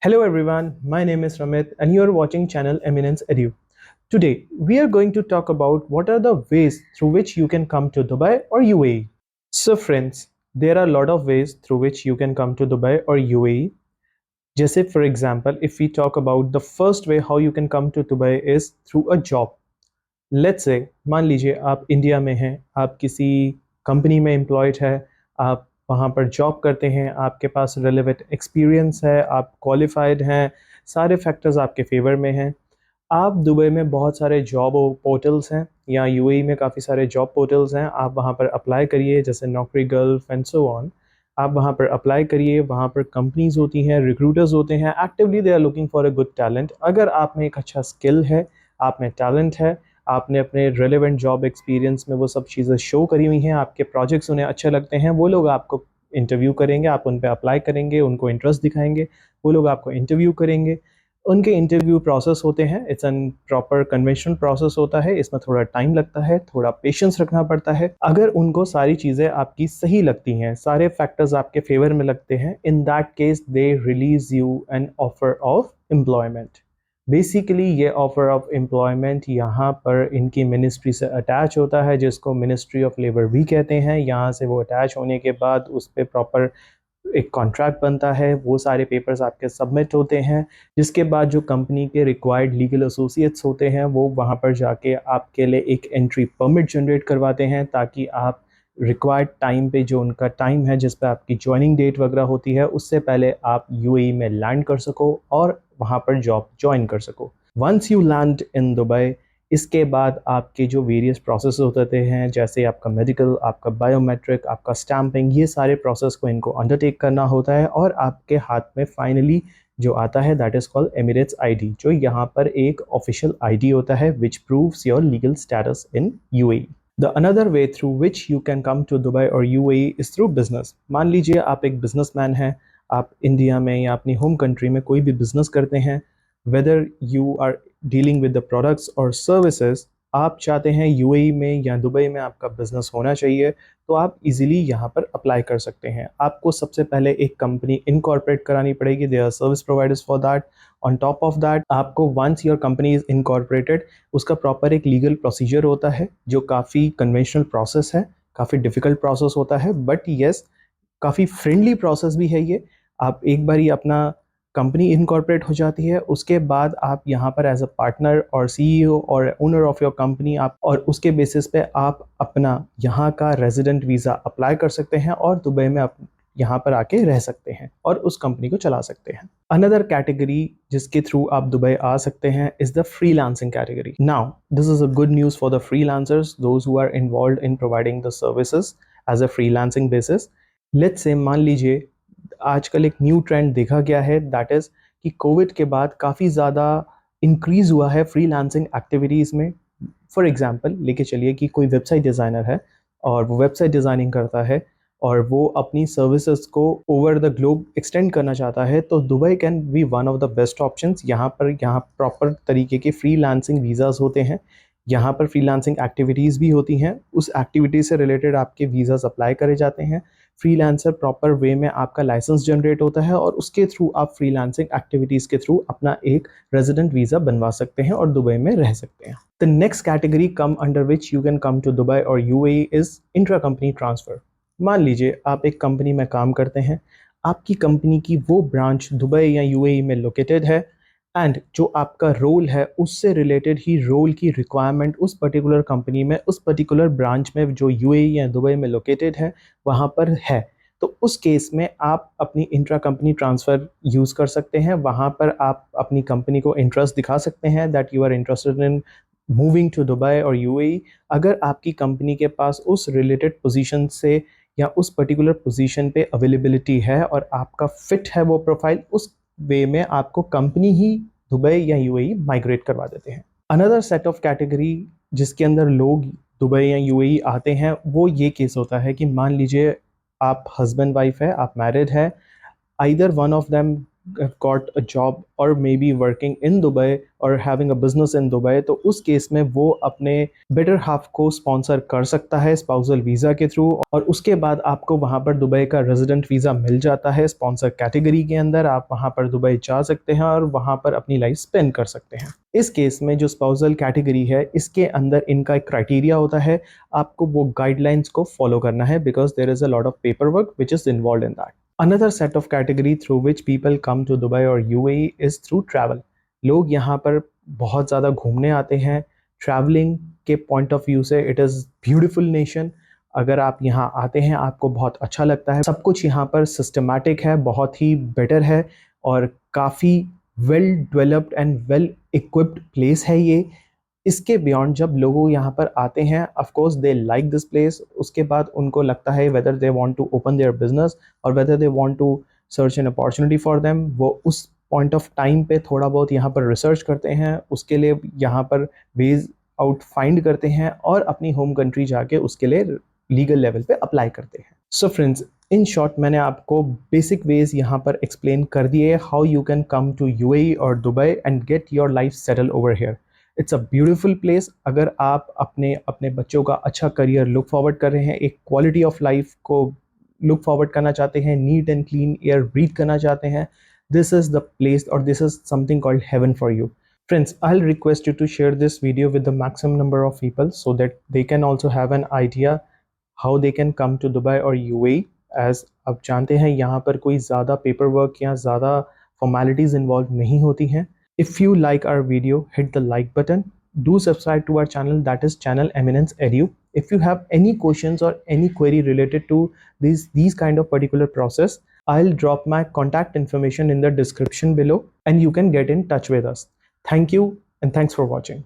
Hello everyone, my name is Ramit and you are watching channel Eminence Edu. Today, we are going to talk about what are the ways through which you can come to Dubai or UAE. So friends, there are a lot of ways through which you can come to Dubai or UAE. जैसे for example, if we talk about the first way how you can come to Dubai is through a job. Let's say, मान लीजिए आप India में हैं, आप किसी company में employed है, आप वहाँ पर जॉब करते हैं, आपके पास रेलेवेंट एक्सपीरियंस है, आप क्वालिफाइड हैं, सारे फैक्टर्स आपके फेवर में हैं। आप दुबई में बहुत सारे जॉब पोर्टल्स हैं या यूएई में काफ़ी सारे जॉब पोर्टल्स हैं, आप वहाँ पर अप्लाई करिए, जैसे नौकरी गल्फ एंड सो ऑन। आप वहाँ पर अप्लाई करिए, वहाँ पर कंपनीज होती हैं, रिक्रूटर्स होते हैं, actively they are looking for a good talent. अगर आप में एक अच्छा स्किल है, आप में टैलेंट है, आपने अपने रेलेवेंट जॉब एक्सपीरियंस में वो सब चीज़ें शो करी हुई हैं, आपके प्रोजेक्ट्स उन्हें अच्छे लगते हैं, वो लोग आपको इंटरव्यू करेंगे, आप उन पे अप्लाई करेंगे, उनको इंटरेस्ट दिखाएंगे, वो लोग आपको इंटरव्यू करेंगे। उनके इंटरव्यू प्रोसेस होते हैं, it's an proper conventional process होता है, इसमें थोड़ा टाइम लगता है, थोड़ा पेशेंस रखना पड़ता है। अगर उनको सारी चीज़ें आपकी सही लगती हैं, सारे फैक्टर्स आपके फेवर में लगते हैं, in that case they release you an offer of employment. Basically ये ऑफर ऑफ एम्प्लॉयमेंट यहाँ पर इनकी मिनिस्ट्री से अटैच होता है, जिसको मिनिस्ट्री ऑफ लेबर भी कहते हैं। यहाँ से वो अटैच होने के बाद उस पर प्रॉपर एक कॉन्ट्रैक्ट बनता है, वो सारे पेपर्स आपके सबमिट होते हैं, जिसके बाद जो कंपनी के रिक्वायर्ड लीगल एसोसिएट्स होते हैं वो वहाँ पर जाके आपके लिए एक एंट्री परमिट जनरेट करवाते हैं, ताकि आप रिक्वायर्ड टाइम पे, जो उनका टाइम है जिस पे आपकी ज्वाइनिंग डेट वगैरह होती है, उससे पहले आप यूएई में लैंड कर सको और वहाँ पर जॉब ज्वाइन कर सको। Once you land in Dubai, इसके बाद आपके जो वेरियस प्रोसेस होते हैं, जैसे आपका मेडिकल, आपका बायोमेट्रिक, आपका स्टैंपिंग, ये सारे प्रोसेस को इनको अंडरटेक करना होता है और आपके हाथ में फाइनली जो आता है that is called Emirates ID, जो यहाँ पर एक ऑफिशियल आईडी होता है which proves your legal status in UAE. The another way through which you can come to Dubai और यूएई इज़ थ्रू बिजनेस। मान लीजिए आप एक बिजनेसमैन हैं, आप इंडिया में या अपनी होम कंट्री में कोई भी बिजनेस करते हैं, whether you are dealing with the products और सर्विसेज, आप चाहते हैं यूएई में या दुबई में आपका बिजनेस होना चाहिए, तो आप इजीली यहाँ पर अप्लाई कर सकते हैं। आपको सबसे पहले एक कंपनी इनकॉर्पोरेट करानी पड़ेगी, they are service providers for that. On top of that, आपको once your company is incorporated, उसका प्रॉपर एक लीगल प्रोसीजर होता है, जो काफ़ी कन्वेंशनल प्रोसेस है, काफ़ी डिफिकल्ट प्रोसेस होता है, बट येस काफ़ी फ्रेंडली प्रोसेस भी है ये। आप एक बार ही अपना कंपनी इनकॉर्पोरेट हो जाती है, उसके बाद आप यहाँ पर एज अ पार्टनर और सीईओ और ओनर ऑफ योर कंपनी, आप और उसके बेसिस पे आप अपना यहाँ का रेजिडेंट वीज़ा अप्लाई कर सकते हैं और दुबई में आप यहाँ पर आके रह सकते हैं और उस कंपनी को चला सकते हैं। अनदर कैटेगरी जिसके थ्रू आप दुबई आ सकते हैं is the freelancing category. Now this is a good news for the freelancers, those who are involved in providing the services as a freelancing basis. Let's say मान लीजिए आजकल एक new trend देखा गया है, दैट इज़ कि Covid के बाद काफ़ी ज़्यादा इंक्रीज़ हुआ है फ्रीलांसिंग एक्टिविटीज़ में। फॉर एग्जांपल लेके चलिए कि कोई वेबसाइट डिज़ाइनर है और वो वेबसाइट डिज़ाइनिंग करता है और वो अपनी सर्विसेज को ओवर द ग्लोब एक्सटेंड करना चाहता है, तो Dubai can be one of the best options. यहाँ प्रॉपर तरीके के फ्रीलांसिंग वीज़ाज़ होते हैं, यहाँ पर फ्रीलांसिंग एक्टिविटीज़ भी होती हैं, उस एक्टिविटी से रिलेटेड आपके वीज़ाज़ अप्लाई करे जाते हैं। फ्रीलांसर प्रॉपर वे में आपका लाइसेंस जनरेट होता है और उसके थ्रू आप फ्रीलांसिंग एक्टिविटीज़ के थ्रू अपना एक रेजिडेंट वीज़ा बनवा सकते हैं और दुबई में रह सकते हैं। The next category come under which you can come to Dubai और UAE is intra company transfer. मान लीजिए आप एक कंपनी में काम करते हैं, आपकी कंपनी की वो ब्रांच दुबई या यूएई में लोकेटेड है एंड जो आपका रोल है उससे रिलेटेड ही रोल की रिक्वायरमेंट उस पर्टिकुलर कंपनी में, उस पर्टिकुलर ब्रांच में जो यूएई या दुबई में लोकेटेड है वहाँ पर है, तो उस केस में आप अपनी इंट्रा कंपनी ट्रांसफ़र यूज़ कर सकते हैं। वहाँ पर आप अपनी कंपनी को इंटरेस्ट दिखा सकते हैं that you are interested in moving to Dubai और यूएई। अगर आपकी कंपनी के पास उस रिलेटेड पोजीशन से या उस पर्टिकुलर पोजीशन पे अवेलेबिलिटी है और आपका फिट है वो प्रोफाइल, उस वे में आपको कंपनी ही दुबई या यूएई माइग्रेट करवा देते हैं। अनदर सेट ऑफ कैटेगरी जिसके अंदर लोग दुबई या यूएई आते हैं, वो ये केस होता है कि मान लीजिए आप हस्बैंड वाइफ है, आप मैरिड है, either one of them have got a job or maybe working in Dubai or having a business in Dubai, तो उस केस में वो अपने बेटर हाफ को स्पॉन्सर कर सकता है स्पाउसल वीज़ा के थ्रू, और उसके बाद आपको वहाँ पर दुबई का रेजिडेंट वीज़ा मिल जाता है स्पॉन्सर कैटेगरी के अंदर। आप वहाँ पर दुबई जा सकते हैं और वहाँ पर अपनी लाइफ स्पेंड कर सकते हैं। इस केस में जो स्पाउसल कैटेगरी है, इसके अंदर इनका एक क्राइटेरिया होता है, आपको वो गाइडलाइंस को फॉलो करना है, because there is a lot of paper work which is involve in that. Another set of category through which people come to Dubai or UAE is through travel. लोग यहाँ पर बहुत ज़्यादा घूमने आते हैं। ट्रैवलिंग के पॉइंट ऑफ व्यू से इट इज़ ब्यूटीफुल नेशन। अगर आप यहाँ आते हैं आपको बहुत अच्छा लगता है। सब कुछ यहाँ पर सिस्टमैटिक है, बहुत ही बेटर है और काफ़ी well developed and well equipped place है ये। इसके बियॉन्ड जब लोग यहाँ पर आते हैं, of course they like this place, उसके बाद उनको लगता है whether they want to open their business और whether they want to search an opportunity for them, वो उस पॉइंट ऑफ टाइम पे थोड़ा बहुत यहाँ पर रिसर्च करते हैं, उसके लिए यहाँ पर वेज आउट फाइंड करते हैं और अपनी होम कंट्री जाके उसके लिए लीगल लेवल पे अप्लाई करते हैं। सो फ्रेंड्स, इन शॉर्ट मैंने आपको बेसिक वेज यहाँ पर एक्सप्लेन कर दिए how you can come to UAE और Dubai and get your life settle over here. It's a beautiful place. अगर आप अपने अपने बच्चों का अच्छा करियर लुक फॉरवर्ड कर रहे हैं, एक क्वालिटी ऑफ लाइफ को लुक फॉरवर्ड करना चाहते हैं, neat and clean air breathe करना चाहते हैं, this is the place or this is something called heaven for you. Friends, I'll request you to share this video with the maximum number of people so that they can also have an idea how they can come to Dubai or UAE, as आप जानते हैं यहाँ पर कोई ज़्यादा paper work या ज़्यादा formalities involve नहीं होती हैं। If you like our video, hit the like button. Do subscribe to our channel, that is channel Eminence Edu. If you have any questions or any query related to these kind of particular process, I'll drop my contact information in the description below and you can get in touch with us. Thank you and thanks for watching.